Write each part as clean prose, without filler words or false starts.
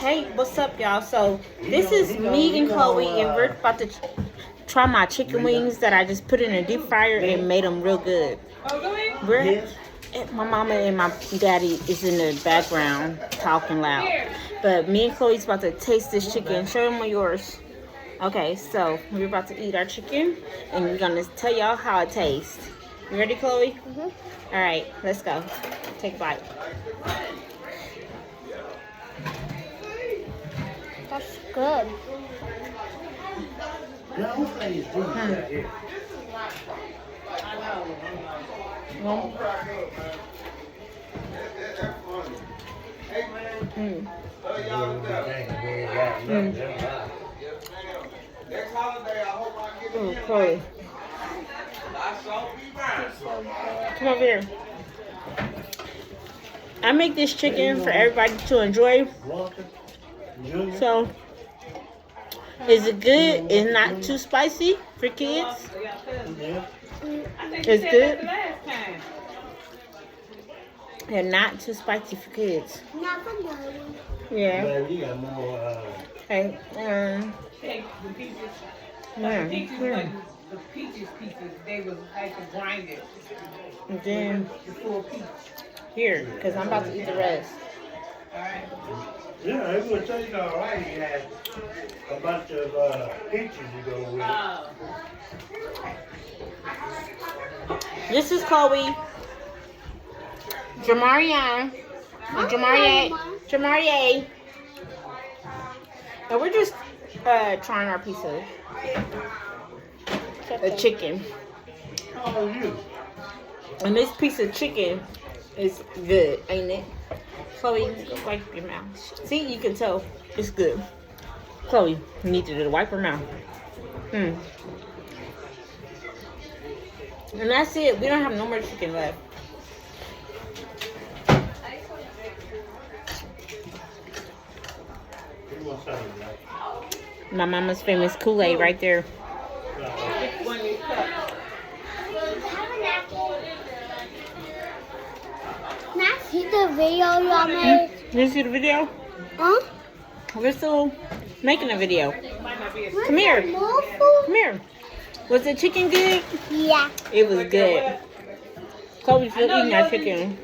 Hey, what's up, y'all? So this is me and Chloe, and we're about to try my chicken wings that I just put in a deep fryer and made them real good. We're my mama and my daddy is in the background talking loud, but me and Chloe's about to taste this chicken. Show them yours. Okay, so we're about to eat our chicken, and we're gonna tell y'all how it tastes. You ready, Chloe? All right, let's go. Take a bite. That's good. Chloe. Come over here. I make this chicken for everybody to enjoy. So, is it good? It's not too spicy for kids? It's good? And not too spicy for kids. Yeah. Hey, The peaches pieces, they was like grinded. and then The full peach. here, because I'm about to eat the rest. Alright. Yeah, it would taste all right. You had a bunch of peaches to go with it. This is Chloe, Jamarian, and Jamarie, and we're just trying our piece of a chicken. How are you? And this piece of chicken is good, ain't it? Chloe, wipe your mouth. See, you can tell it's good. Chloe, you need to wipe her mouth. And that's it. We don't have no more chicken left. My mama's famous Kool-Aid right there. Can I see the video y'all made? You see the video? Huh? We're still making a video. Come here. Come here. Was the chicken good? Yeah. It was good. Chloe's still eating that chicken.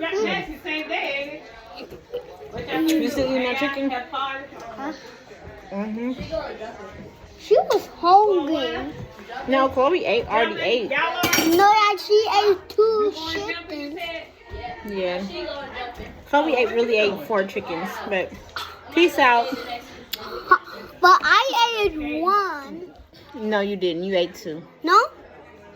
You still eating that chicken? Huh? Mm-hmm. She was hungry. No, Chloe already ate. No, that she ate 2 chickens. Yeah. Chloe really ate 4 chickens, but peace out. But I ate 1. No, you didn't. You ate 2. No?